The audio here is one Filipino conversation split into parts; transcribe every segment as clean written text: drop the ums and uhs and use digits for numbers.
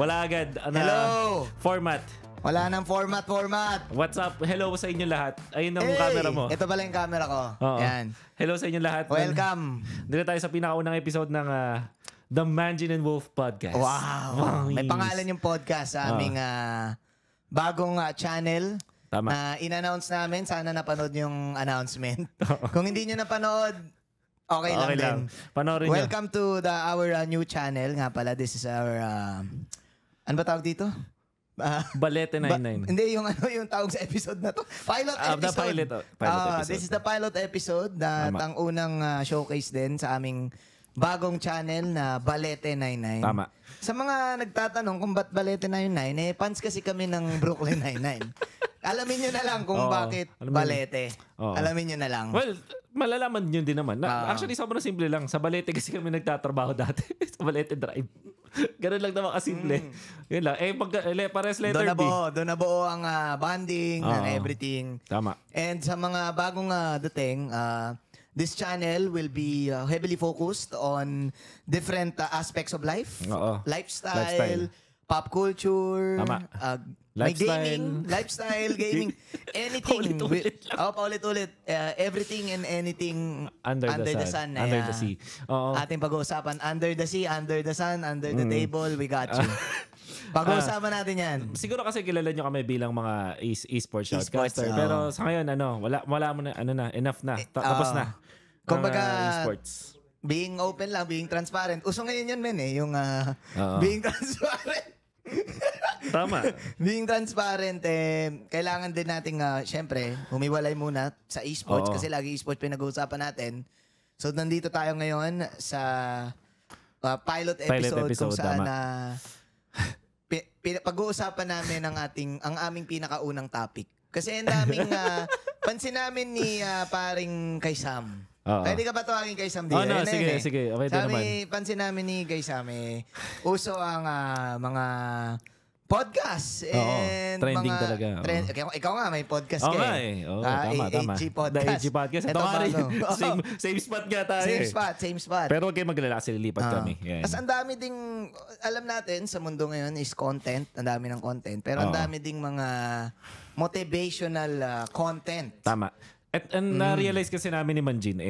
Wala agad. Hello! Format. Wala nang format. What's up? Hello sa inyo lahat. Ayun ang camera mo. Ito pala yung camera ko. Oo. Yan. Hello sa inyo lahat. Welcome. Dito tayo sa pinakaunang episode ng The Manjin and Wolf Podcast. Wow. May pangalan yung podcast sa aming bagong channel. Tama. Na in-announce namin. Sana napanood yung announcement. Kung hindi nyo napanood, okay lang din. Panoorin nyo. Welcome to our new channel. Nga pala, this is our... ano ba tawag dito? Balete 99. Hindi, yung tawag sa episode na to. Pilot episode. The pilot episode. This is the pilot episode na ang unang showcase din sa aming bagong channel na Balete 99. Tama. Sa mga nagtatanong kung ba't Balete 99, fans kasi kami ng Brooklyn Nine-Nine. Alamin nyo na lang kung bakit Balete. Alamin nyo na lang. Well, malalaman nyo din naman. Actually, sobrang simple lang. Sa Balete kasi kami nagtatrabaho dati. Sa Balete Drive. Ganun lang naman kasimple. Yun lang. Pares letter B. Doon na buo ang bonding and everything. Tama. And sa mga bagong dating, this channel will be heavily focused on different aspects of life. Lifestyle, pop culture, lifestyle, gaming, anything. Paulit-ulit. Everything and anything under the sun. Under the sea. Ating pag-uusapan, under the sea, under the sun, under the table, we got you. Pag-uusapan natin yan. Siguro kasi kilala nyo kami bilang mga esports shoutcaster. Pero sa ngayon, wala mo na, enough na. Tapos na. Kumbaga, esports. Being open lang, being transparent. Uso ngayon yun, men, yung being transparent. Tama. Being transparent, kailangan din nating, syempre, humiwalay muna sa esports kasi lagi esports pinag-uusapan natin. So, nandito tayo ngayon sa pilot episode kung saan pag-uusapan namin ang aming pinakaunang topic. Kasi ang daming, pansin namin ni paring kay Sam. Pwede ka ba tawagin kay Sam? Sige. Okay, pansin namin ni kay Sam, uso ang mga podcast and trending mga talaga. Ikaw nga, may podcast ka tama. AG Podcast. The AG Podcast. Ito nga rin. Same spot nga tayo. Same spot. Pero huwag kayo maglala kasi lilipat kami. Tapos ang dami ding, alam natin, sa mundo ngayon is content. Ang dami ng content. Pero ang dami ding mga motivational content. Tama. At na-realize kasi namin ni Manjin,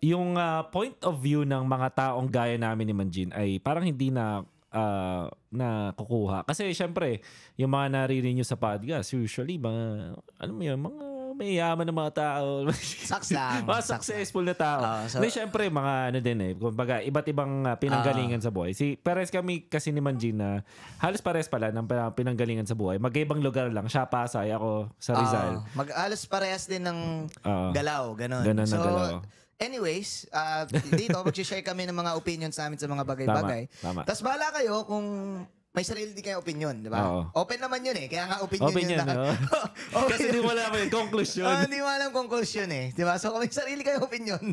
yung point of view ng mga taong gaya namin ni Manjin ay parang hindi na kukuha. Kasi syempre, yung mga naririnig nyo sa podcast, usually, mga, alam mo yun, mga may yaman ng mga tao. Saks lang. Mga successful na tao. Syempre, mga kumbaga, iba't ibang pinanggalingan sa buhay. Pares kami kasi ni Manjin na halos pares pala ng pinanggalingan sa buhay. Mag-ibang lugar lang. Siya Pasay, ako sa Rizal. Halos parehas din ng galaw. Ganon. Ganon na galaw. Anyways, dito mag-share kami ng mga opinions namin sa mga bagay-bagay. Tapos bahala kayo kung may sarili din kayo opinion, di ba? Open naman yun kaya nga opinion yun. Kasi di mo alam yung conclusion. Hindi mo alam conclusion di ba? So kung may sarili kayo opinion,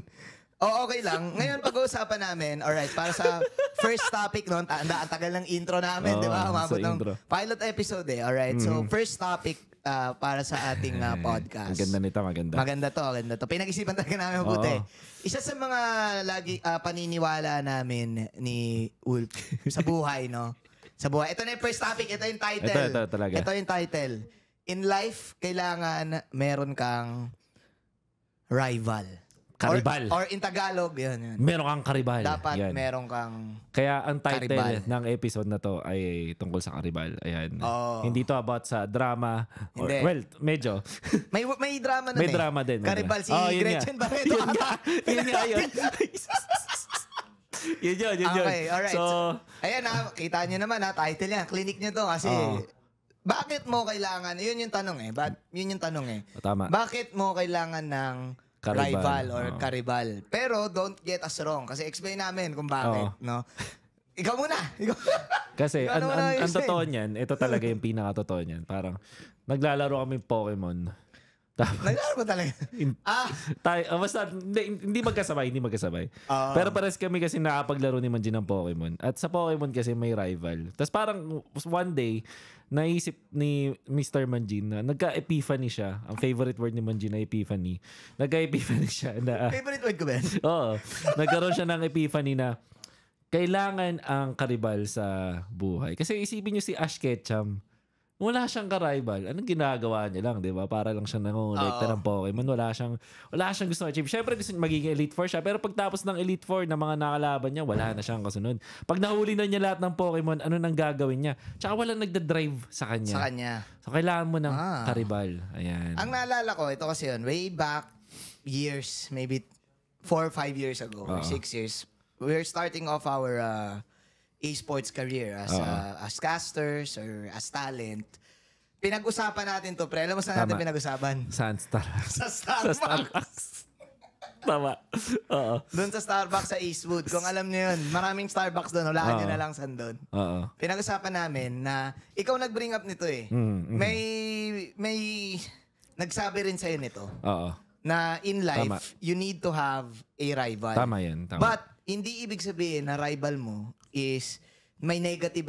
okay lang. Ngayon pag-uusapan namin, alright, para sa first topic noon, ang tagal ng intro namin, di ba? Umabot ng pilot episode alright. So first topic, para sa ating podcast. Maganda. Maganda to. Pinag-isipan talaga namin mabuti. Isa sa mga lagi paniniwala namin ni Wolf sa buhay, no? Sa buhay. Ito na yung first topic. Ito yung title. Ito talaga. Ito yung title. In life, kailangan meron kang rival. Karibal. Or in Tagalog, yun. Meron kang karibal. Dapat meron kang kaya ang title karibal ng episode na to ay tungkol sa karibal. Ayan. Hindi to about sa drama. Well, medyo. May drama na May drama din. Karibal si Gretchen Barreto. Yun nga. Yun. Okay, alright. So, ayan kita nyo naman title yan. Clinic nyo to kasi bakit mo kailangan, yun yung tanong yun yung tanong Tama. Bakit mo kailangan ng rival or karibal? Pero don't get us wrong kasi explain namin kung bakit, no? Ikaw muna. Kasi ang totoo niyan, ito talaga yung pinaka-totoo niyan. Parang naglalaro kami Pokemon. Naglaro ba talaga? Basta, hindi magkasabay. Pero pares kami kasi nakapaglaro ni Manjin ng Pokemon. At sa Pokemon kasi may rival. Tapos parang one day, naisip ni Mr. Manjin na nagka-epiphany siya. Ang favorite word ni Manjin na epiphany. Nagka-epiphany siya. Favorite word ko ba? Oo. Nagkaroon siya ng epiphany na kailangan ang karibal sa buhay. Kasi isipin nyo si Ash Ketchum, wala siyang ka-rival. Anong ginagawa niya lang, di ba? Para lang siya nangongolekta ng Pokemon. Wala siyang gusto achieve. Siyempre gusto niya magiging Elite Four siya. Pero pagtapos ng Elite Four na mga nakalaban niya, wala na siyang kasunod. Pag nahuli na niya lahat ng Pokemon, ano nang gagawin niya? Tsaka walang nagda-drive sa kanya. So, kailangan mo ng karibal. Ayan. Ang naalala ko, ito kasi yun, way back years, maybe 4 or 5 years ago, or 6 years, we're starting off our esports career as casters or as talent. Pinag-usapan natin to, pre. Alam mo saan natin pinag-usapan? Sa Starbucks. Tama. Oo. Doon sa Starbucks sa Eastwood. Kung alam niyo yun, maraming Starbucks doon. Hulaan niyo na lang saan doon. Pinag-usapan namin na ikaw nag-bring up nito eh. May nagsabi rin sa'yo nito. Na in life, you need to have a rival. Tama yan. Tama. But hindi ibig sabihin na rival mo is may negative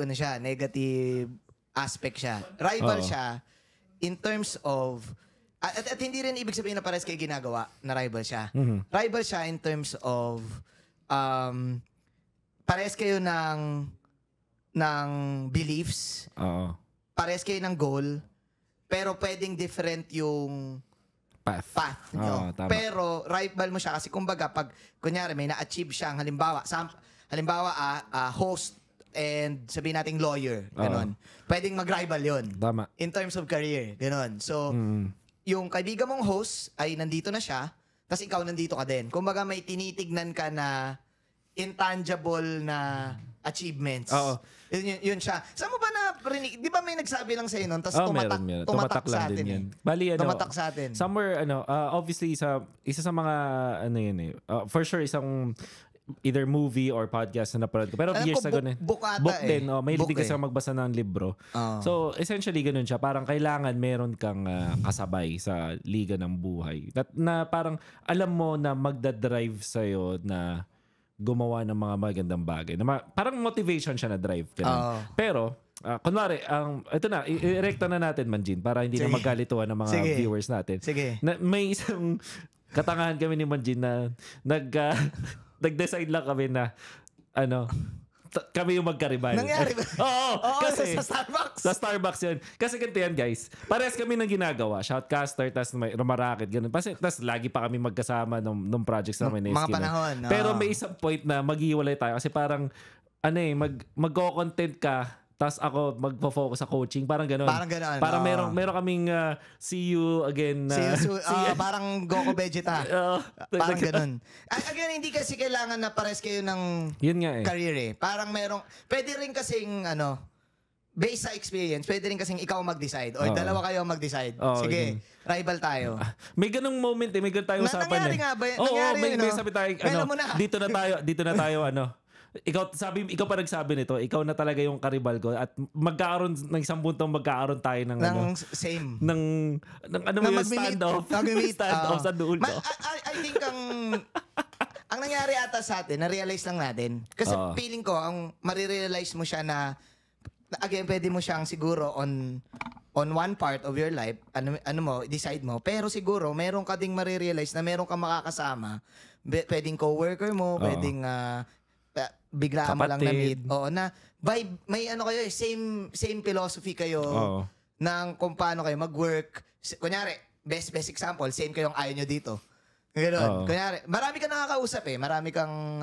aspect siya. Rival siya in terms of at hindi rin ibig sabihin na parehas kayo ginagawa na rival siya. Rival siya in terms of parehas kayo ng beliefs. Parehas kayo ng goal, pero pwedeng different yung path nyo. Pero rival mo siya kasi kumbaga pag kunyari may na-achieve siya halimbawa host and sabihin nating lawyer, ganon. Pwedeng mag-rival yun. Tama. In terms of career, ganon. So, yung kaibigan mong host ay nandito na siya, tapos ikaw nandito ka din. Kumbaga may tinitignan ka na intangible na achievements. Yun siya. Saan mo ba narinig? Di ba may nagsabi lang sa'yo nun? Tapos tumatak sa atin. Yan. Bali, tumatak sa atin. Somewhere, obviously, isa sa mga, for sure, isang either movie or podcast na napanood ko. Pero years ago na. Book din. May hindi kasi magbasa ng libro. So, essentially, ganun siya. Parang kailangan meron kang kasabay sa liga ng buhay. Na parang alam mo na magdadrive sa'yo na gumawa ng mga magandang bagay. Parang motivation siya na drive. Pero, kunwari, ito na, i-erecta na natin, Manjin, para hindi na magkalituan ng mga viewers natin. May isang katangahan kami ni Manjin na nag-decide lang kami na kami yung magkaribal. Nangyari ba? Oo, kasi sa Starbucks. Sa Starbucks yun. Kasi ganito yan, guys. Parehas kami nang ginagawa. Shoutcaster, tas may Rumaracket, ganun. Tas lagi pa kami magkasama nung projects namin. Mga panahon. Pero may isang point na maghiwalay tayo. Kasi parang, mag-content ka, tas ako magpo-focus sa coaching. Parang gano'n. Parang meron kaming see you again. Parang Goku Vegeta. Parang gano'n. Again, hindi kasi kailangan na pares kayo ng career eh. Parang pwede rin kasing based sa experience, pwede rin kasing ikaw mag-decide or dalawa kayo mag-decide. Sige, rival tayo. May ganung moment eh. May ganun tayo usapan nangyari nga ba? May sabi tayo, dito na tayo, ikaw pa nagsabi nito, ikaw na talaga yung karibal ko at magkakaroon ng isang puntong magkakaroon tayo ng same. Ng standoff. Standoff sa dulo. I think ang nangyari ata sa atin, na-realize lang natin. Kasi feeling ko, ang marirealize mo siya na again, pwede mo siyang siguro on one part of your life, decide mo. Pero siguro, meron ka ding marirealize na meron ka makakasama. Pwedeng co-worker mo, pwedeng biglaan mo lang na meet. Na vibe, may kayo, same philosophy kayo ng kung paano kayo mag-work. Kunyari, best example, same kayong ayaw nyo dito. Ganoon. Kunyari, marami kang nakakausap eh. Marami kang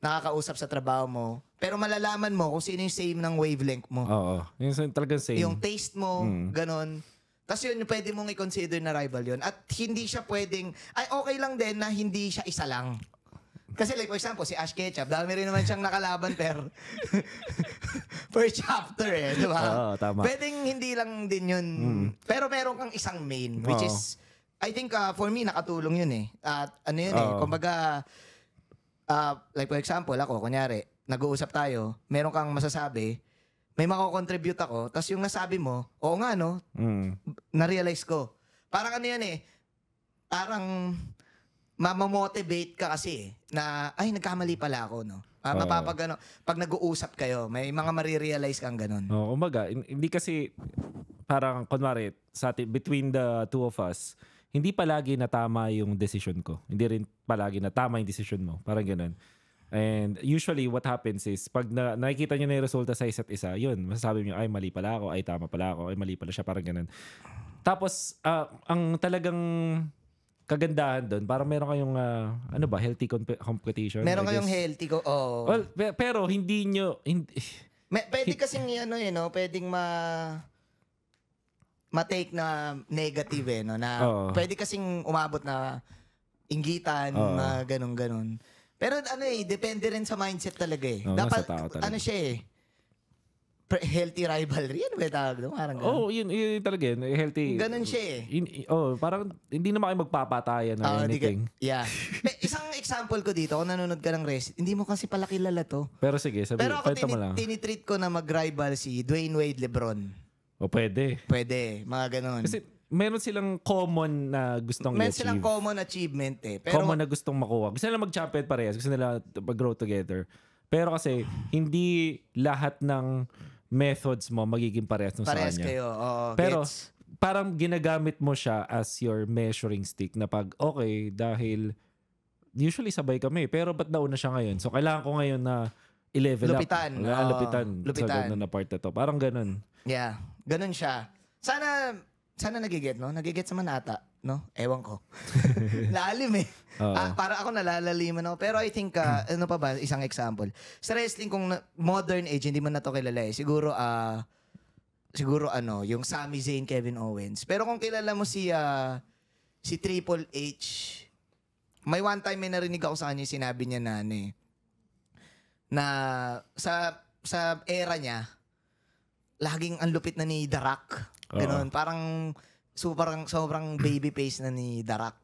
nakakausap sa trabaho mo. Pero malalaman mo kung sino yung same ng wavelength mo. Yung talagang same. Yung taste mo, ganon. Tapos yun, pwede mong i-consider na rival yun. At hindi siya pwedeng, okay lang din na hindi siya isa lang. Kasi like for example, si Ash Ketchum, dami rin naman siyang nakalaban per chapter eh, di ba? Tama. Pwedeng hindi lang din yun. Pero meron kang isang main, which is, I think for me, nakatulong yun eh. At kumbaga, like for example, ako, kunyari, nag-uusap tayo, meron kang masasabi, may mako-contribute ako, tapos yung nasabi mo, oo nga no, na-realize ko. Parang yun eh, parang mamamotivate ka kasi na, nagkamali pala ako, no? Pag nag-uusap kayo, may mga marirealize kang ganun. Umaga, hindi kasi, parang, kunwari, between the two of us, hindi palagi na tama yung decision ko. Hindi rin palagi na tama yung decision mo. Parang ganun. And usually, what happens is, pag nakikita nyo na yung resulta sa isa't isa, yun, masasabi nyo, ay, mali pala ako, ay, tama pala ako, ay, mali pala siya, parang ganun. Tapos, ang talagang kagandahan doon, parang meron kayong, healthy competition? Meron kayong healthy oh. Well, pero hindi nyo, pwede kasing, pwedeng ma-take na negative, no? Na pwede kasing umabot na inggitan, na ganun-ganun. Pero depende rin sa mindset talaga eh. Dapat, talaga. Siya healthy rivalry. Ano ba tawag doon? Parang ganun. Yun talaga yun. Healthy. Ganun siya eh. Parang hindi naman kayo magpapatayan or anything. Yeah. Isang example ko dito, kung nanonood ka ng hindi mo kasi pala kilala to. Pero sige, pero ako tinitreat ko na mag-rival si Dwayne Wade Lebron. Pwede. Pwede. Mga ganun. Kasi meron silang common na gustong i-achieve. Meron silang common achievement eh. Pero, common na gustong makuha. Gusto nila mag-champion parehas. Gusto nila mag-grow together. Pero kasi, hindi lahat ng methods mo magiging parehas nung sa kanya. Parehas kayo. Pero, parang ginagamit mo siya as your measuring stick na pag, okay, dahil usually sabay kami. Pero ba't nauna siya ngayon? So, kailangan ko ngayon na i-level lupitan. up. Lupitan. Sa ganun na part na to. Parang ganun. Yeah. Ganun siya. Sana nagiget, no? Nagiget sa manata, no? Ewan ko. Lalim eh. Para ako nalalaliman ako. Pero I think, ano pa ba, isang example. Sa wrestling, kung modern age, hindi mo na to kilala eh. Siguro yung Sami Zayn, Kevin Owens. Pero kung kilala mo si Triple H, may one time may narinig ako sa kanya, sinabi niya na sa era niya, laging ang lupit na ni The Rock. Ganon. Parang sobrang baby face na ni The Rock.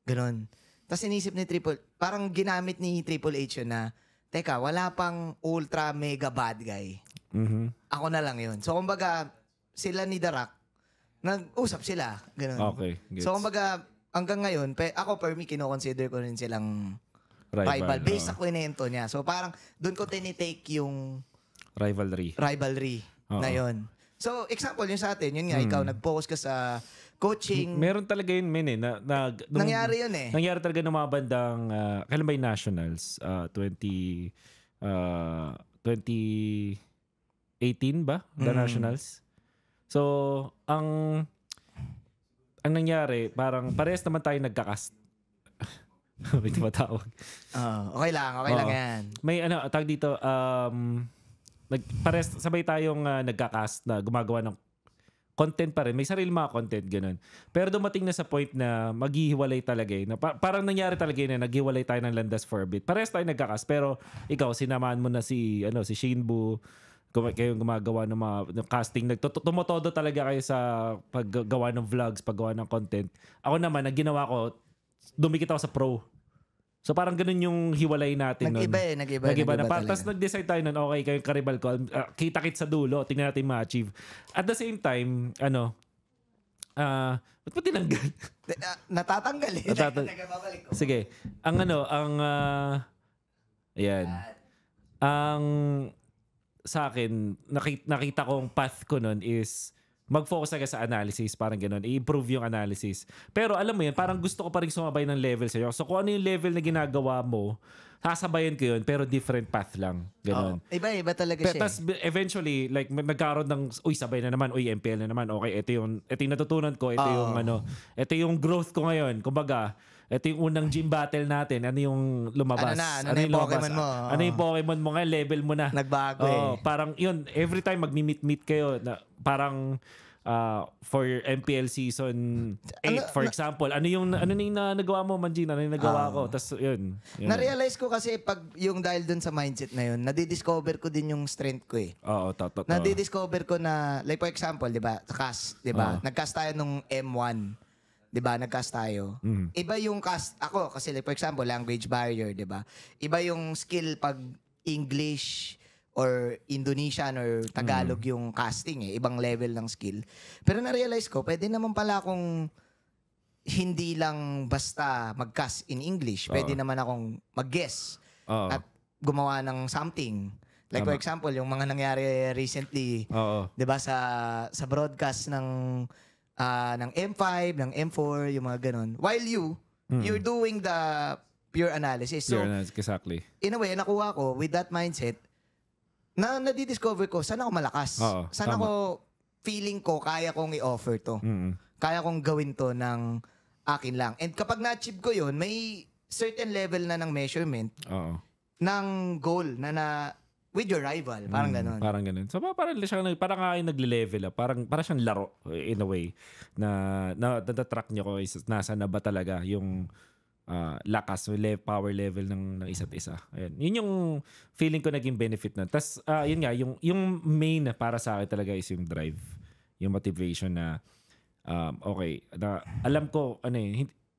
Ganon. Tapos inisip ni parang ginamit ni Triple H yun na, teka, wala pang ultra mega bad guy. Mm-hmm. Ako na lang yun. So, kumbaga, sila ni The Rock, nag-usap sila. Ganon. Okay. Gets. So, kumbaga, hanggang ngayon, ako per me, kino-consider ko rin silang rival. Based sa kwento niya. So, parang, doon ko tinitake yung rivalry na yun. So, example yun sa atin, yun nga, ikaw nag-focus ka sa coaching. Meron talaga yun, nangyari yun eh. Nangyari talaga ng mga bandang, kailan ba yung Nationals? 2018 ba? The Nationals? So, ang nangyari, parang parehas naman tayo nagkakast. May tumatawag. Okay lang yan. May tag dito, sabay tayong nagka-cast na gumagawa ng content pa rin. May sarili mga content, ganun. Pero dumating na sa point na maghihiwalay talaga eh. Na parang nangyari talaga na naghiwalay tayo ng landas for a bit. Parehas tayo nagka-cast. Pero ikaw, sinamaan mo na si Shinbu, kayong gumagawa ng mga casting. Tumotodo talaga kayo sa paggawa ng vlogs, paggawa ng content. Ako naman, ang ginawa ko, dumikit ako sa pro. So parang ganun yung hiwalay natin nun. Nag-iba na. Tapos nag-decide tayo nun, okay, kayong karibal ko, kita-kit sa dulo, tingnan natin ma-achieve. At the same time, ba't mo tinanggal? Natatanggal eh. Nagababalik ko. Sige. Ayan. Ang sa akin, nakita kong path ko nun is mag-focus agad sa analysis, parang gano'n. I-improve yung analysis. Pero alam mo yun, parang gusto ko pa rin sumabay ng level sa'yo. So kung ano yung level na ginagawa mo, sasabayan ko yun, pero different path lang. Gano'n. Iba talaga siya. Tapos eventually, like, nagkaroon ng, sabay na naman, MPL na naman. Okay, ito yung natutunan ko, ito yung growth ko ngayon. Kumbaga, ito yung unang gym battle natin. Ano yung lumabas? Ano yung Pokemon mo? Ano yung Pokemon mo ngayon? Level mo na. Nagbago Parang yun, every time magmi-meet kayo, parang for your MPL season 8, for example, ano yung nagawa mo, Manjin? Ano yung nagawa ko? Tapos yun. Na-realize ko kasi pag yung dahil dun sa mindset na yun, nadidiscover ko din yung strength ko eh. Oo, totoo. Nadidiscover ko na, like for example, di ba, cast, di ba? Nag-cast tayo nung M1. 'Di ba, nag-cast tayo. Iba yung cast ako kasi like for example, language barrier, 'di ba? Iba yung skill pag English or Indonesian or Tagalog yung casting eh, ibang level ng skill. Pero na-realize ko, pwede naman pala akong hindi lang basta mag-cast in English, pwede naman akong mag-guess at gumawa ng something. Like for example, yung mga nangyari recently, 'di ba, sa broadcast ng M5, ng M4, yung mga ganun. While you're doing the pure analysis. So, exactly. In a way, nakuha ko with that mindset na nadidiscover ko, saan ako malakas? Saan ako feeling ko, kaya kong i-offer to. Kaya kong gawin to ng akin lang. And kapag na-achieve ko yun, may certain level na ng measurement ng goal na with your rival. Parang ganun. Parang ganun. So parang nga ay nagle-level up. Parang siyang laro in a way na natatrack niyo ko is nasa na ba talaga yung lakas, power level ng isa't isa. Ayun. Yun yung feeling ko naging benefit na. Tapos yun nga, yung main para sa akin talaga is yung drive. Yung motivation na okay, na alam ko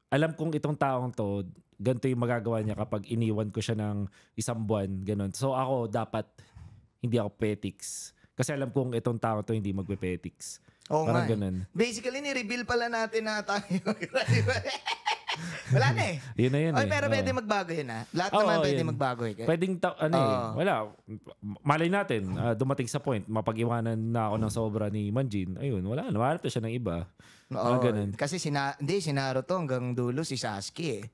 alam kong itong taong to ganito yung magagawa niya kapag iniwan ko siya ng isang buwan, ganun. So ako dapat hindi ako petics. Kasi alam kong itong tao to hindi magpe-petics. Oo nga. Ganun. Basically, ni-reveal pala natin na tayo. Wala na eh. Yun na yun pero pwede magbago yun Lahat naman pwede magbago eh. Pwedeng, wala. Malay natin, dumating sa point, mapag-iwanan na ako ng sobra ni Manjin. Ayun, wala. Nawarap siya ng iba. Ganun. Kasi sinaro to hanggang dulo si Sasuke eh.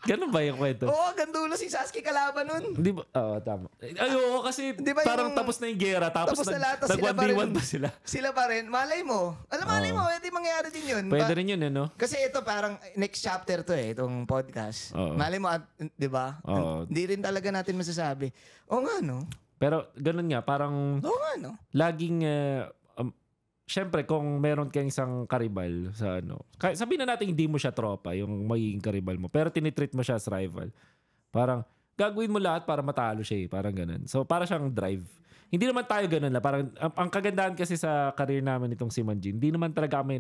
Ganun ba yung kwento? Oo, gandulo si Sasuke kalaban nun. Hindi ba? Tama. Oo, kasi parang tapos na yung gera, tapos na lahat, nag-1v1 pa sila. Sila pa rin. Malay mo. Malay mo, pwede mangyari din yun. Pwede rin yun, no? Kasi ito parang next chapter to itong podcast. Malay mo, di ba? Hindi rin talaga natin masasabi. Oo nga, no? Pero ganun nga, parang laging... Siyempre, kung meron kang isang karibal sa sabihin na natin hindi mo siya tropa, yung magiging karibal mo, pero tinitreat mo siya as rival. Parang, gagawin mo lahat para matalo siya parang ganun. So, para siyang drive. Hindi naman tayo ganun la. Parang, ang kagandahan kasi sa career namin itong si Manjin, hindi naman talaga kami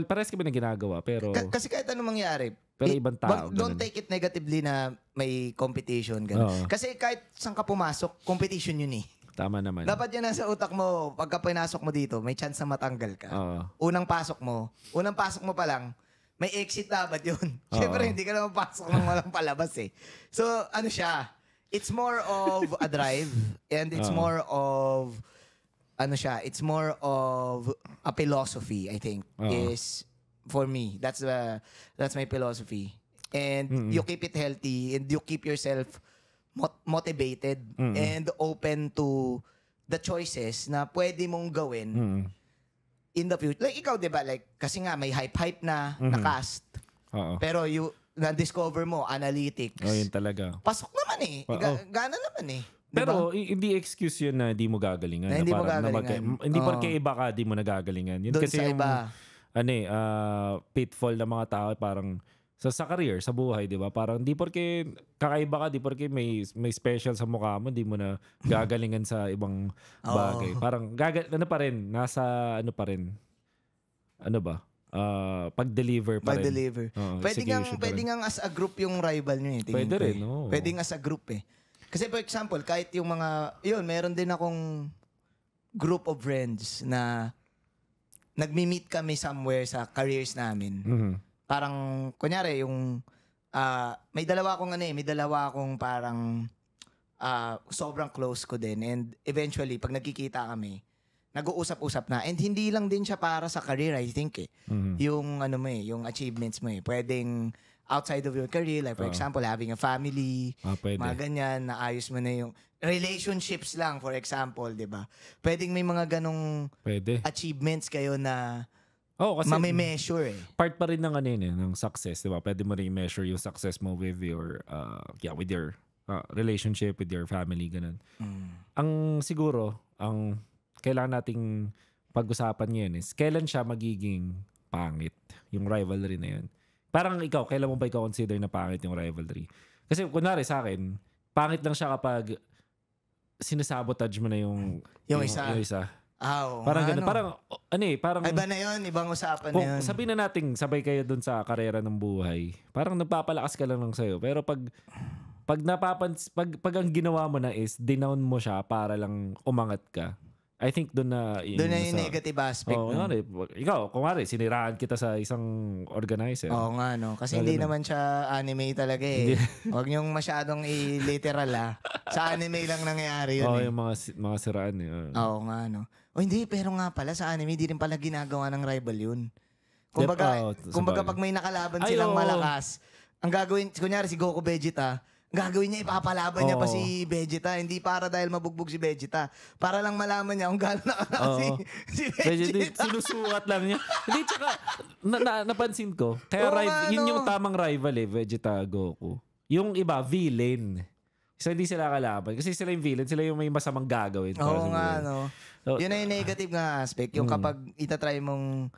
pares kami na ginagawa, pero... Kasi kahit anong mangyari, pero ibang tao. Don't take it negatively na may competition. Ganun. Kasi kahit saan ka pumasok, competition yun eh. Tama naman. Dapat yan nasa utak mo, pagka pinasok mo dito, may chance na matanggal ka. Unang pasok mo pa lang, may exit dapat yun. Siyempre, hindi ka na mapasok ng walang palabas eh. So, it's more of a drive and it's more of, it's more of a philosophy, I think, is for me. That's my philosophy. And you keep it healthy and you keep yourself motivated and open to the choices na pwede mong gawin in the future. Like ikaw, di ba? Like, kasi nga may hype na cast. Pero na-discover mo, analytics. Yun talaga. Pasok naman eh. Gana naman eh. Diba? Pero hindi excuse yun na hindi mo gagalingan. Hindi mo gagalingan. Hindi porke iba ka, di mo nagagalingan. Yun doon kasi sa yung iba. pitfall ng mga tao parang sa career, sa buhay, di ba? Parang di porke kakaiba ka, di porke may special sa mukha mo, di mo na gagalingan sa ibang bagay. Parang pa rin, nasa pa rin. Pag-deliver pa rin. Pag-deliver. Pwede nga as a group yung rival nyo eh. Pwede rin, no? Pwede nga as a group eh. Kasi for example, kahit yung mga, meron din akong group of friends na nagmi-meet kami somewhere sa careers namin. Parang, kunyari, yung, may dalawa akong parang sobrang close ko din. And eventually, pag nagkikita kami, nag-uusap-usap na. And hindi lang din siya para sa career, I think eh. Yung, yung achievements mo eh. Pwedeng outside of your career, like for example, having a family, mga ganyan, naayos mo na yung relationships lang, for example, di ba? Pwedeng may mga ganong achievements kayo na kasi mami-measure eh. Part pa rin ng ng success, 'di ba? Pwede mo rin measure yung success mo with your relationship with your family ganun. Ang siguro, ang kailangan nating pag-usapan ngayon is kailan siya magiging pangit yung rivalry na yun. Parang ikaw, kailan mo ba ikaw consider na pangit yung rivalry? Kasi kunwari sa akin, pangit lang siya kapag sinasabotage mo na yung isa. Parang ganun. Parang iba na yun, ibang usapan na yun. Sabihin na natin, sabay kayo dun sa karera ng buhay. Parang nagpapalakas ka lang sa'yo. Pero pag ang ginawa mo na is dinown mo siya para lang umangat ka. I think doon na yung negative aspect. Ikaw, kumari, siniraan kita sa isang organizer. Oo nga, no? Kasi hindi naman siya anime talaga eh. Huwag niyong masyadong i-literal Sa anime lang nangyayari yun yung mga siraan eh. Oo nga, no? Hindi, pero nga pala sa anime, di rin pala ginagawa ng rival yun. Kumbaga pag may nakalaban silang malakas, ang gagawin, kunyari si Goku Vegeta, gagawin niya, ipapalaban niya pa si Vegeta. Hindi para dahil mabugbog si Vegeta. Para lang malaman niya kung gano'n nakalakas si Vegeta. Sinusukat lang niya. Hindi, tsaka, napansin ko. Kaya yun yung tamang rival Vegeta, Goku. Yung iba, villain. So, hindi sila kalaban. Kasi sila yung villain. Sila yung may masamang gagawin. Oo nga, no. So, yun na yung negative nga aspect. Yung kapag itatry mong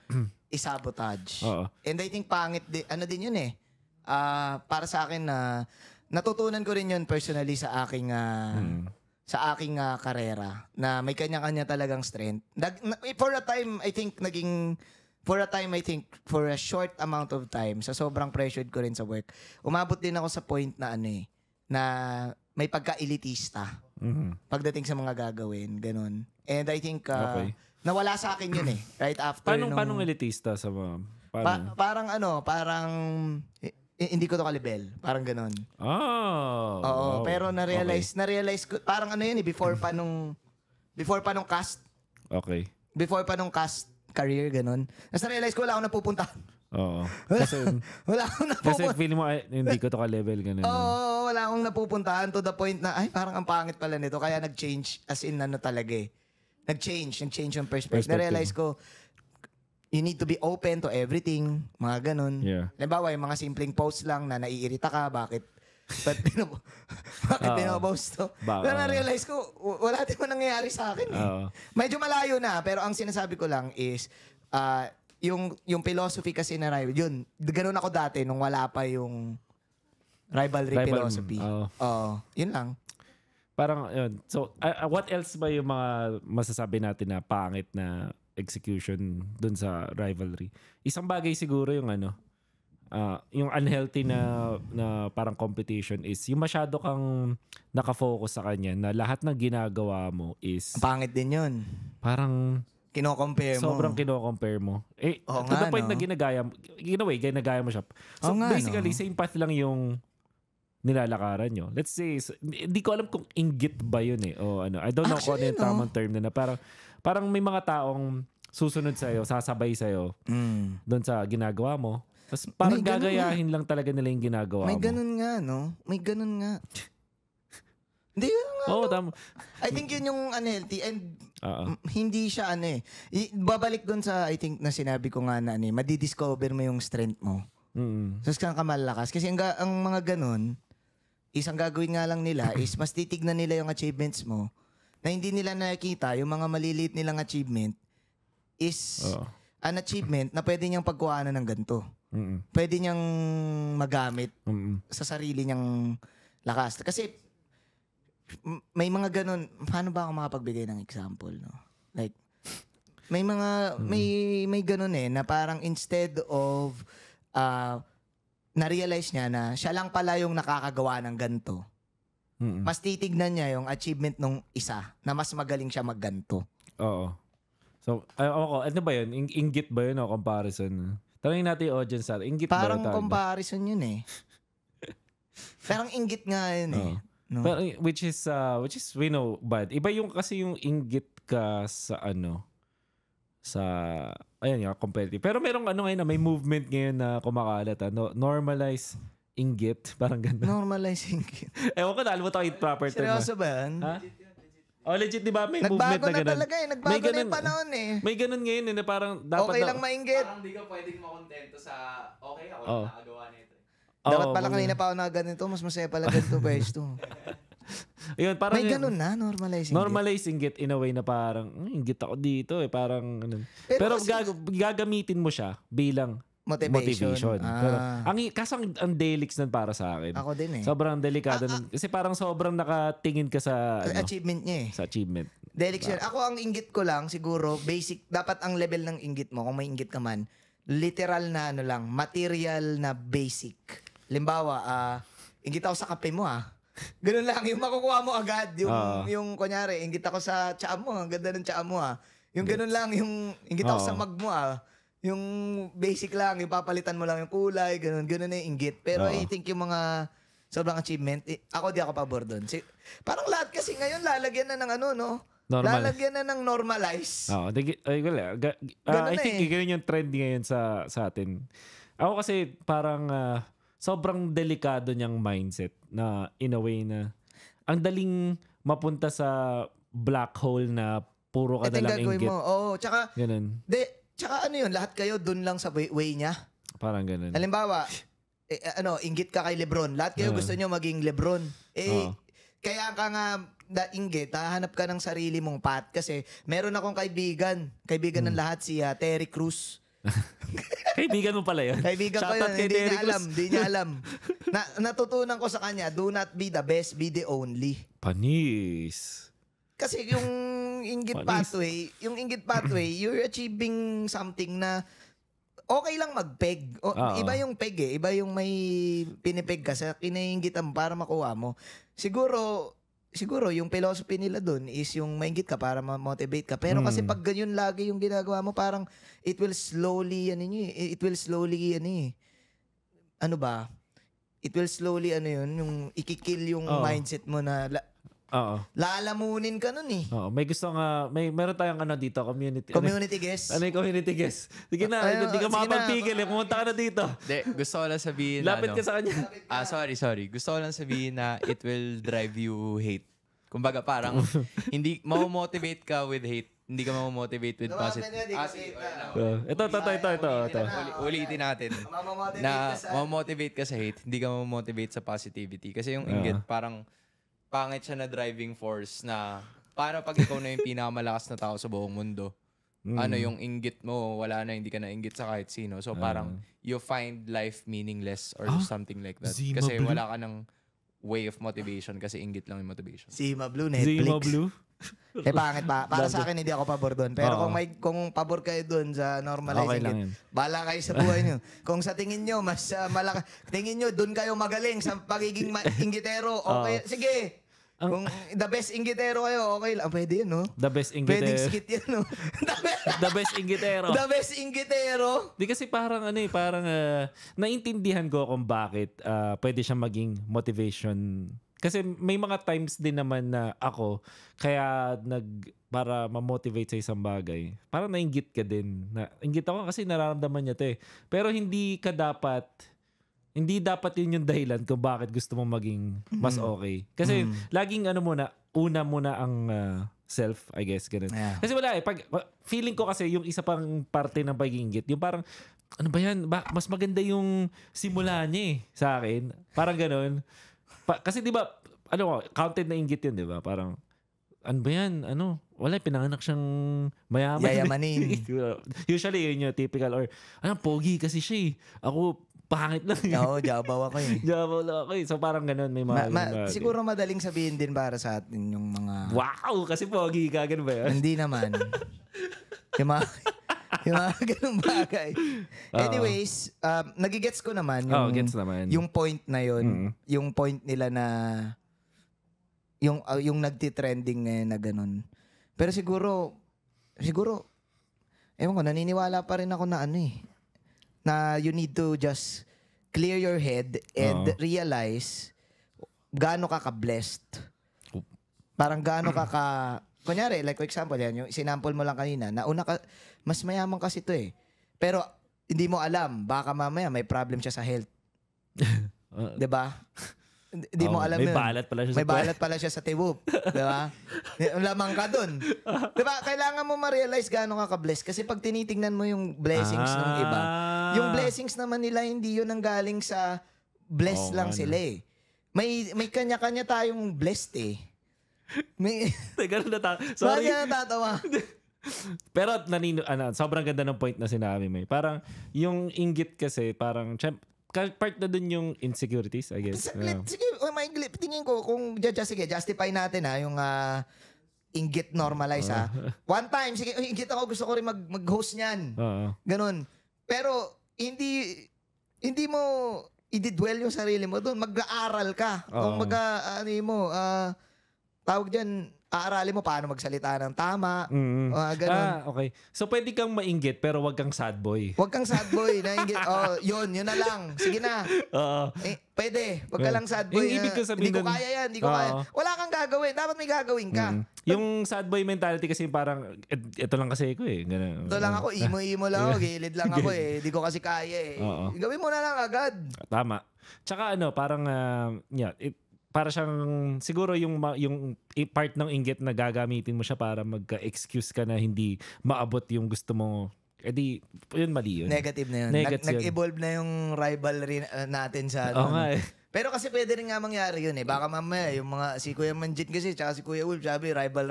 isabotage. And I think pangit, ano din yun para sa akin na natutunan ko rin yun personally sa aking karera na may kanya-kanya talagang strength. For a time I think for a short amount of time sa sobrang pressured ko rin sa work, umabot din ako sa point na na may pagka-elitista pagdating sa mga gagawin, ganun. And I think nawala sa akin yun right after Paano elitista sa mga parang hindi ko to kalibel. Parang ganon. Oo, pero na-realize ko, parang yun before pa nung cast. Okay. Before pa nung cast career, ganon. Tapos na-realize ko wala akong napupuntahan. Oo. Wala akong napupuntahan. Kasi feeling mo, hindi ko to ka-level, ganon. Oo, wala akong napupuntahan to the point na, parang ang pangit pala nito. Kaya nag-change, as in talaga Nag-change yung perspective. Na-realize ko, you need to be open to everything, mga ganun. Yeah. Halimbawa, yung mga simpleng post lang na naiirita ka, bakit pinopost to? Pero na-realize ko, wala din mo nangyayari sa akin Medyo malayo na, pero ang sinasabi ko lang is, yung philosophy kasi na rival, yun, ganun ako dati nung wala pa yung rivalry philosophy. Yun lang. Parang, yun. So, what else ba yung mga masasabi natin na pangit na execution dun sa rivalry? Isang bagay siguro yung yung unhealthy na parang competition is yung masyado kang nakafocus sa kanya na lahat ng ginagawa mo is... Pangit din yun. Parang... Kino-compare mo. Sobrang kino-compare mo. To the point na ginagaya mo siya. So basically, same path lang yung nilalakaran nyo. Let's say, hindi ko alam kung inggit ba yun o ano. I don't know kung ano yung tamang term na parang may mga taong susunod sa'yo, sasabay sa'yo doon sa ginagawa mo. Tapos parang gagayahin lang talaga nila yung ginagawa mo. May ganun nga, no? May ganun nga. Hindi nga. Tama. I think yun yung unhealthy and hindi siya babalik doon sa I think na sinabi ko nga na madidiscover mo yung strength mo. Tapos kang kamalakas. Kasi ang mga ganun, isang gagawin nga lang nila is mas titignan nila yung achievements mo na hindi nila nakikita yung mga maliliit nilang achievement is an achievement na pwede niyang pagkuhanan ng ganito. Pwede niyang magamit sa sarili niyang lakas. Kasi may mga ganun. Paano ba ako makapagbigay ng example? No? Like, may mga, may ganun na parang instead of na-realize niya na siya lang pala yung nakakagawa ng ganito. Mas titignan niya yung achievement nung isa na mas magaling siya magganto. Oo. So, ano ba yun? Inggit ba yun o comparison? Tanungin natin yung audience natin. Inggit parang ba yun? Parang comparison yun Parang inggit nga yun No? Pero, which is we know bad. Iba yung kasi yung inggit ka sa ayan yung competitive. Pero merong ngayon na may movement ngayon na kumakalat. Normalize inggit. Parang ganda. Normalize inggit. Ewan ko na, alam mo ito yung proper term. Seryoso ba yan? Ha? Legit, di ba? May movement na ganun. Talaga Nagbago na yung panahon May ganun ngayon na parang dapat okay lang mainggit. Parang di ka pwedeng makontento sa okay ako nakagawa nito. Dapat pala kanina pa ako nakaganito. Mas masaya pala ganito pwesto. Ayun, parang may ganun na, normalize inggit. Normalize inggit in a way na parang, inggit ako dito Parang, pero gagamitin mo siya bilang motivation. Pero, kaso ang delix nun para sa akin. Ako din Sobrang delikado nun. Kasi parang sobrang nakatingin ka sa achievement niya Sa achievement. Delix yun. Ako ang inggit ko lang, siguro, basic, dapat ang level ng inggit mo, kung may inggit ka man, literal na lang, material na basic. Limbawa, inggit ako sa kape mo Ganun lang, yung makukuha mo agad. Yung kunyari, inggit ako sa tsaa mo. Ang ganda ng tsaa mo Yung ganun lang, yung inggit ako sa mug mo Yung basic lang, yung papalitan mo lang yung kulay, ganun na yung inggit. Pero I think yung mga sobrang achievement, ako di ako pabor doon. Parang lahat kasi ngayon lalagyan na ng Lalagyan na ng normalize. Oo. I think ganyan yung trend ngayon sa atin. Ako kasi parang sobrang delikado niyang mindset na in a way na ang daling mapunta sa black hole na puro ka na lang inggit. Oo, tsaka ganun. Tsaka ano yun, lahat kayo dun lang sa way niya. Parang ganun. Halimbawa, inggit ka kay Lebron. Lahat kayo gusto nyo maging Lebron. Kaya ka nga inggit, hahanap ka ng sarili mong path. Kasi meron akong kaibigan ng lahat, si Terry Crews. Kaibigan mo pala yun? Kaibigan ko yun, hindi niya alam. Natutunan ko sa kanya, do not be the best, be the only. Panis. Kasi yung inggit pathway, you're achieving something na okay lang mag-peg. Iba yung peg eh. Iba yung may pinipeg ka sa kinainggitan mo para makuha mo. Siguro yung philosophy nila dun is yung mainggit ka para ma-motivate ka. Pero kasi pag ganyan lagi yung ginagawa mo, parang it will slowly yung ikikill yung mindset mo na lalamunin ka nun eh. May gusto nga, meron tayong dito, community guest. Ano yung community guest? Sige na, hindi ka makapagpigil eh. Pumunta ka na dito. Gusto ko lang sabihin Lapit ka sa kanya. Sorry. Gusto ko lang sabihin na it will drive you hate. Kumbaga parang hindi mamomotivate ka with hate. Hindi ka mamomotivate with positive. Ito. Ulitin natin. Na mamomotivate ka sa hate, hindi ka mamomotivate sa positivity. Kasi yung inggit parang pangit siya na driving force na para pag ikaw na yung pinakamalakas na tao sa buong mundo, yung inggit mo, wala na, hindi ka na inggit sa kahit sino. So parang you find life meaningless or something like that. Kasi wala ka ng way of motivation kasi inggit lang yung motivation. Zima Blue, Netflix. Zima Blue? Pangit pa. Para sa akin, hindi ako pabor doon. Pero kung pabor kayo doon sa normalizing bala kayo sa buhay nyo. Kung sa tingin nyo, mas tingin nyo, doon kayo magaling sa pagiging inggitero, okay, sige. Kung the best inggitero kayo, okay lang. Pwede yun, no? The best inggitero. Pwedeng skit yun, no? The best inggitero. The best inggitero. Di kasi parang naintindihan ko kung bakit pwede siyang maging motivation. Kasi may mga times din naman na ako, kaya para ma-motivate sa isang bagay, parang nainggit ka din. Inggit ako kasi nararamdaman niya to eh. Pero hindi dapat yun yung dahilan kung bakit gusto mo maging mas okay. Kasi laging una muna ang self, I guess, ganun. Yeah. Kasi wala feeling ko kasi yung isa pang parte ng pag-inggit, yung parang, ano ba yan? Mas maganda yung simula niya sa akin. Parang ganun. Kasi di ba, counted na inggit yun, di ba? Parang, ano ba yan? Wala, pinanganak siyang mayaman. Yayamanin. Usually, yun yung typical or, pogi kasi siya eh. Ako, pangit lang. Oo, jabaw ako eh. Jabaw lang ako eh. So parang ganun, may mga... siguro madaling sabihin din para sa atin yung mga... Wow! Kasi pogi ka, ganun ba yun? Hindi naman. yung mga ganun bagay. Anyways, nagigets ko naman yung point na yun. Yung point nila na yung nagtitrending ngayon na ganun. Pero siguro, ewan ko, naniniwala pa rin ako na na you need to just clear your head and realize gaano ka ka-blessed. Parang gaano ka kunyari, like for example, yan, yung sinample mo lang kanina, nauna ka, mas mayaman kasi ito eh. Pero hindi mo alam, baka mamaya may problem siya sa health. Diba? Hindi mo alam may yun. May balat pala siya sa tiwop. Diba? Lamang ka dun. Diba? Kailangan mo ma-realize gaano ka ka-blessed. Kasi pag tinitingnan mo yung blessings ng iba, yung blessings naman nila, hindi yun ang galing sa blessed lang sila eh. May kanya-kanya tayong blessed eh. Teka na sorry. Bakit natatawa? Pero sobrang ganda ng point na sinabi mo. Parang yung inggit kasi, parang part na dun yung insecurities, I guess. Sige, tingin ko kung justify natin yung inggit normalize One time, sige, inggit ako, gusto ko rin mag-host niyan. Ganun. Pero hindi mo i-dwell yung sarili mo doon. Mag-aaral ka. Kung tawag dyan, aaralin mo paano magsalita ng tama. Ganun. Okay. So, pwede kang mainggit pero wag kang sad boy. Wag kang sad boy. Yun na lang. Sige na. Pwede. Wag ka lang sad boy. Yung ibig ko sabihin hindi ko kaya yan. Hindi ko kaya. Wala kang gagawin. Dapat may gagawin ka. Yung sad boy mentality kasi parang, ito lang kasi ako eh. Ganun. Ito lang ako. Imo-imo lang ako. Gilid lang ako eh. Hindi ko kasi kaya eh. Gawin mo na lang agad. Tama. Tsaka parang, para siyang siguro yung part ng inggit na gagamitin mo siya para magka-excuse ka na hindi maabot yung gusto mo. Yun mali yun. Negative na yun. Nag-evolve na yung rivalry natin sa Pero kasi pwede rin nga mangyari yun eh. Baka mamaya yung mga si Kuya Manjit kasi tsaka si Kuya Wolf sabi rival.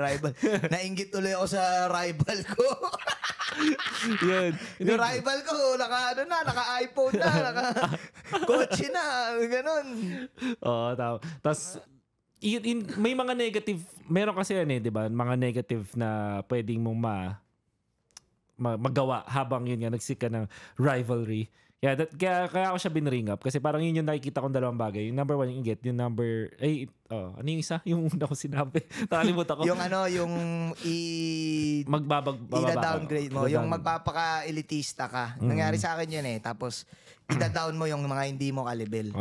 Nainggit tuloy ako sa rival ko. Yun. Yung rival ko naka-iPhone na, naka-kotse na, ganun. Oo, tama. Tapos may mga negative, meron kasi yan eh, 'di ba? Mga negative na pwedeng mong magawa habang yun nga nagsika ng rivalry. Kaya ako siya binring up kasi parang yun yung nakikita kong dalawang bagay. Yung number 1 yung inggit, yung number ano yung isa? Yung una ko sinabi. Nakalimutan ko. yung ida-downgrade mo, yung magpapaka-elitista ka. Nangyari sa akin yun eh. Tapos ida-down mo yung mga hindi mo ka-level.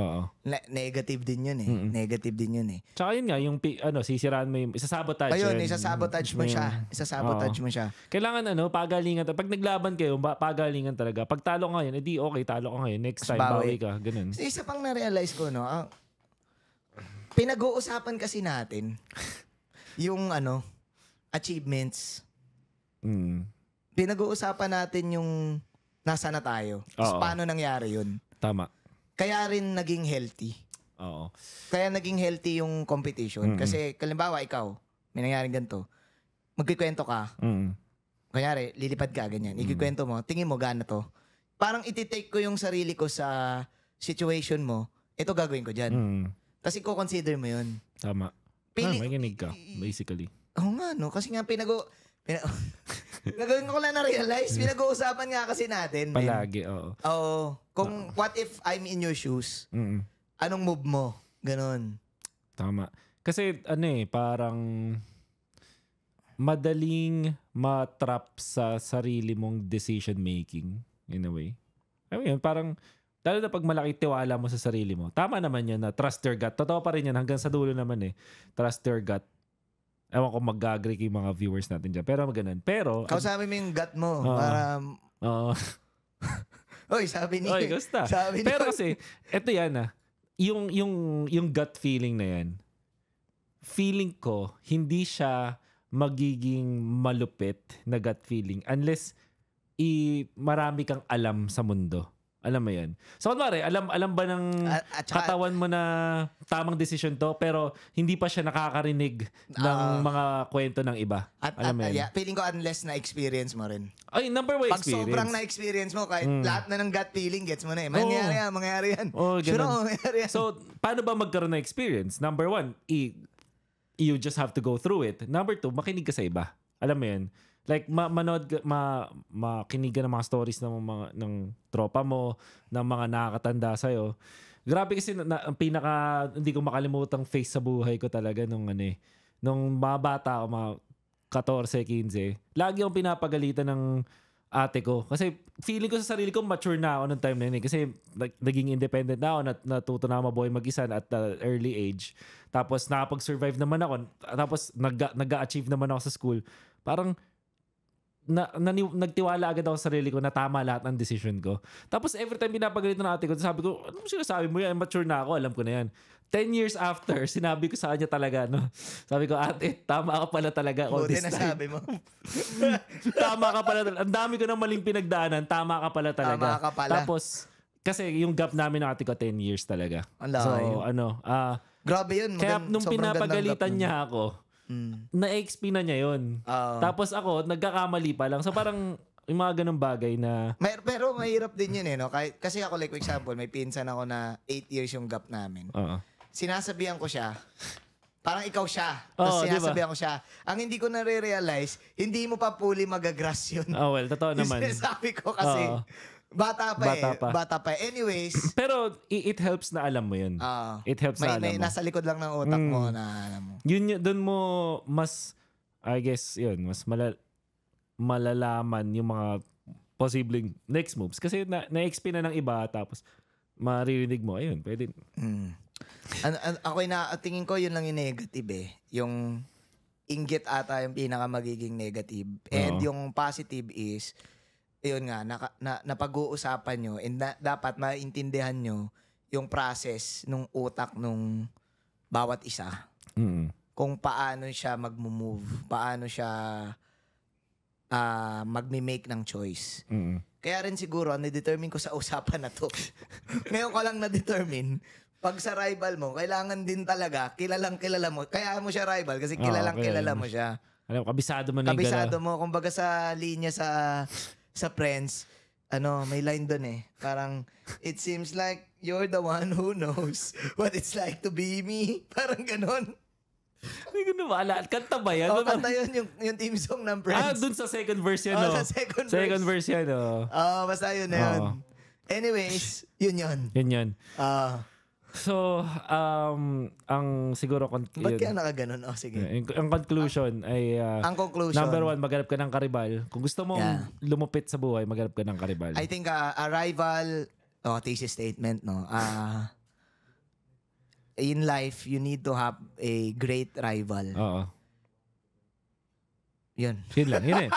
Negative din yun eh. Negative din yun eh. Tsaka yun nga, yung sisiraan mo yung isasabotage. Ayun, isasabotage mo siya. Isasabotage mo siya. Kailangan pagalingan. Pag naglaban kayo, pagalingan talaga. Pag talo ka ngayon, edi okay, talo ka ngayon. Next time, bawi ka. Ganun. Isa pang na-realize ko, pinag-uusapan kasi natin yung achievements. Pinag-uusapan natin yung nasa na tayo. Paano nangyari yun. Tama. Kaya rin naging healthy. Oo. Kaya naging healthy yung competition. Kasi, kalimbawa, ikaw, may nangyaring ganito. Magkikwento ka. Kunyari, lilipad ka, ganyan. Ikikwento mo, tingin mo, gana to. Parang ititake ko yung sarili ko sa situation mo. Ito gagawin ko dyan. Tapos i-consider mo yun. Tama. Makinig ka, basically. Oo nga, no? Kasi nga gagawin ko lang na-realize, pinag-uusapan nga kasi natin. Palagi, oo. Oo. Kung what if I'm in your shoes, anong move mo? Ganon. Tama. Kasi parang madaling matrap sa sarili mong decision making in a way. Parang lalo na pag malaki tiwala mo sa sarili mo. Tama naman yan na trust your gut. Totoo pa rin yan hanggang sa dulo naman eh. Trust your gut. Ewan ko mag-agree kay mga viewers natin dyan. Pero ganun. Pero kausapin mo yung gut mo para Oy, sabi ni. Oy, gusta. Pero kasi eto yan yung gut feeling na yan. Feeling ko hindi siya magiging malupit na gut feeling unless marami kang alam sa mundo. Alam mo yan. So, kunwari, alam ba ng katawan mo na tamang decision to, pero hindi pa siya nakakarinig ng mga kwento ng iba. Alam mo yan. Feeling ko unless na-experience mo rin. Ay, number one Pag experience. sobrang na-experience mo, kahit lahat na ng gut feeling, gets mo na eh. Mangyari yan. Sure, mangyari yan. So, paano ba magkaroon ng experience? Number 1, you just have to go through it. Number 2, makinig ka sa iba. Alam mo yan. Like makinig ka ng mga stories ng tropa mo, ng mga nakakatanda sa'yo. Grabe kasi ang pinaka hindi ko makalimutang face sa buhay ko talaga nung mga bata o mga 14, 15. Lagi akong pinapagalitan ng ate ko. Kasi feeling ko sa sarili ko mature na ako nung time na yun. Kasi naging independent na ako, natuto na ako mabuhay mag-isa at the early age. Tapos nakapag-survive naman ako. Tapos nag-achieve naman ako sa school. Parang nagtiwala agad ako sa sarili ko na tama lahat ng decision ko. Tapos every time pinapagalitan ng ate ko, sabi ko, ano sinasabi mo yan? Mature na ako, alam ko na yan. 10 years after, sinabi ko sa kanya talaga, sabi ko, ate, tama ka pala talaga all this time. Buti na sabi mo. Tama ka pala talaga. Ang dami ko ng maling pinagdaanan, tama ka pala talaga. Tama ka pala. Tapos, kasi yung gap namin ng ate ko, 10 years talaga. So, grabe yun. Kaya nung pinapagalitan niya ako, na-XP na niya yun. Tapos ako, nagkakamali pa lang. So parang yung mga ganung bagay na... Pero mahirap din yun no? Kasi ako, like for example, may pinsan ako na 8 years yung gap namin. Sinasabihan ko siya, parang ikaw siya. Tapos sinasabihan ko siya. Ang hindi ko nare-realize, hindi mo pa fully magagrass yun. Well, totoo naman. Sinasabi ko kasi, Bata pa. Anyways. Pero it helps na alam mo yun. It helps na alam mo. Nasa likod lang ng utak mo na alam mo. Yun, doon mo mas, I guess, yun, mas malalaman yung mga posibleng next moves. Kasi na-explain na ng iba, tapos maririnig mo, ayun, pwede. Tingin ko yun lang yung negative eh. Yung inggit ata yung pinaka magiging negative. And yung positive is, yun nga, napag-uusapan nyo and dapat maintindihan nyo yung process nung utak nung bawat isa. Kung paano siya mag-move, paano siya mag-make ng choice. Kaya rin siguro, na-determine ko sa usapan na to. Ngayon ko lang na-determine, pag sa rival mo, kailangan din talaga, kilala mo. Kaya mo siya rival kasi kilala mo siya. Alam, kabisado mo na yung kabisado mo. Kumbaga sa linya sa friends, may line doon eh. Parang, it seems like you're the one who knows what it's like to be me. Parang ganon. Hindi ko na maalala. Kanta ba yan? Kanta yun yung team song ng Friends. Dun sa second verse yan, sa second verse yan, basta yun na yun. Anyways, yun. Yun. So, ang siguro... Ba't kaya nakaganon? Sige. Ang conclusion ay... ang conclusion. Number 1, maghanap ka ng karibal. Kung gusto mong lumupit sa buhay, maghanap ka ng karibal. I think a rival... thesis statement, no? In life, you need to have a great rival. Oo. Yun lang. Yun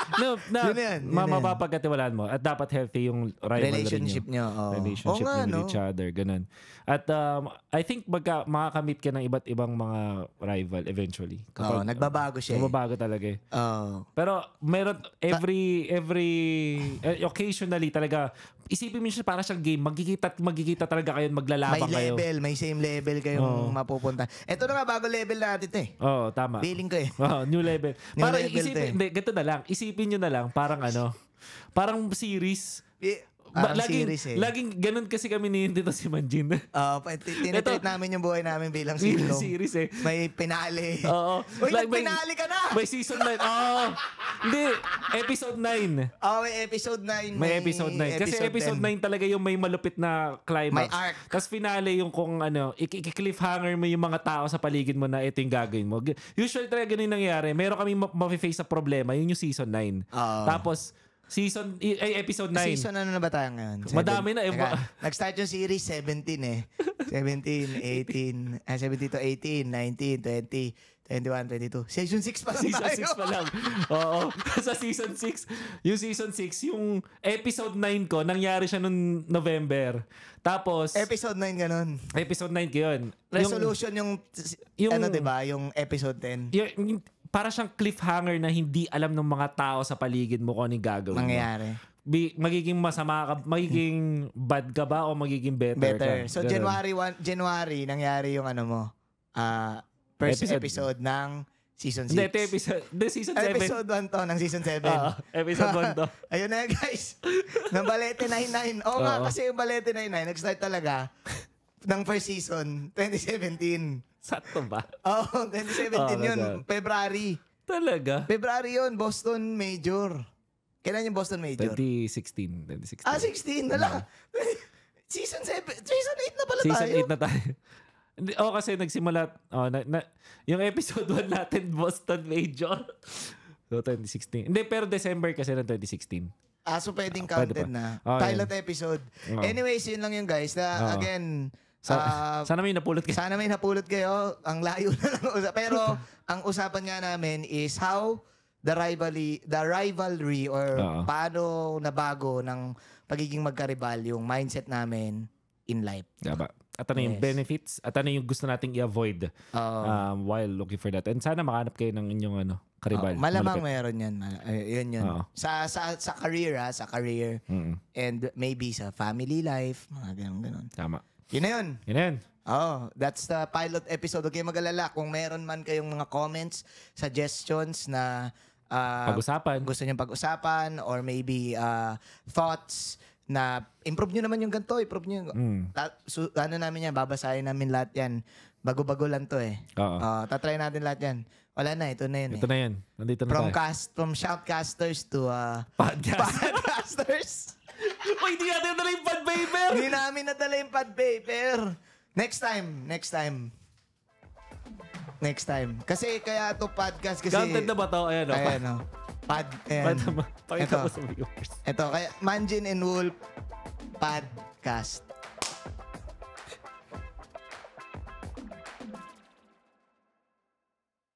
yan. Mapapagkatiwalaan mo. At dapat healthy yung rivalry relationship nyo. Relationship nyo with each other. Ganun. At I think makakamit ka ng iba't ibang mga rival eventually. Nagbabago siya. Nagbabago talaga eh. Pero meron occasionally talaga, isipin mo siya para siyang game. Magkikita talaga kayo, maglalaban kayo. May same level kayong mapupunta. Ito na nga, bago level natin ito eh. Tama. Feeling ko eh. New level. Para isipin, ganito na lang. Isipin nyo na lang, parang parang series. Series eh. Laging ganun kasi kami ni dito si Manjin. Tinitreat namin yung buhay namin bilang sitcom. Series eh. May pinali. Oo. Uy, nagpinali ka na! May season 9. Hindi. Episode 9. May episode 9. May episode 9. Kasi episode 9 talaga yung may malupit na climax. May arc. Tapos finale yung kung i-cliffhanger mo yung mga tao sa paligid mo na ito yung gagawin mo. Usually talaga ganun nangyayari. Meron kami ma-face na problema. Yun yung season 9. Tapos, episode 9. Season ano na ba tayo ngayon? Madami na. Nag-start yung series 17 eh. 17, 18, 17 to 18, 19, 20, 21, 22. Season 6 pa lang Season 6 pa lang. Oo. Sa season 6, yung season 6, yung episode 9 ko, nangyari siya noong November. Tapos... Episode 9 ganun. Episode 9 ko yun. Resolution yung diba? Yung episode 10. Yung para siyang cliffhanger na hindi alam ng mga tao sa paligid mo kung anong gagawin mangyayari. Magiging masama ka, magiging bad ka ba o magiging better ka? So January nangyari yung first episode ng season 6. Hindi, season 7. Episode 1 to ng season 7. Episode 1 to. Ayun na guys. Ng Balete 99. Nga, kasi yung Balete 99 nag-start talaga ng first season 2017. Sakto ba? 2017 yun. February. Talaga? February yun. Boston Major. Kailan yung Boston Major? 2016. 16 na lang. Season 8 na pala tayo. Season 8 na tayo. Kasi nagsimula, yung episode 1 natin, Boston Major. So, 2016. Hindi, pero December kasi ng 2016. So pwedeng counted na. Pilot episode. Anyways, yun lang yung guys. Again, sana may napulot kayo. Sana may napulot kayo. Ang layo na lang usap. Pero ang usapan nga namin is how the rivalry or paano nabago ng pagiging magkaribal yung mindset namin in life. Diba? At ano yung benefits at ano yung gusto nating i-avoid while looking for that. And sana makahanap kayo ng inyong karibal. Malamang meron yan. Yun. Sa career, sa career. And maybe sa family life. Mga ganun. Tama. Yun na yun. That's the pilot episode. Huwag kayong mag-alala. Kung meron man kayong mga comments, suggestions na gusto nyo pag-usapan or maybe thoughts na improve nyo naman yung ganito, improve nyo. Namin yan, babasahin namin lahat yan. Bago-bago lang to eh. Tatry natin lahat yan. Wala na, ito na yun. Ito na yan. Nandito na tayo. From shoutcasters to podcasters. Uy, hindi natin nadala yung pad paper. Hindi namin nadala yung pad paper. Next time. Kasi kaya to podcast kasi... Counted na ba to? Ayan o. Ayan o. Pad. Ayan. Pakita mo sa viewers. Ito. Kaya Manjin and Wolf Podcast.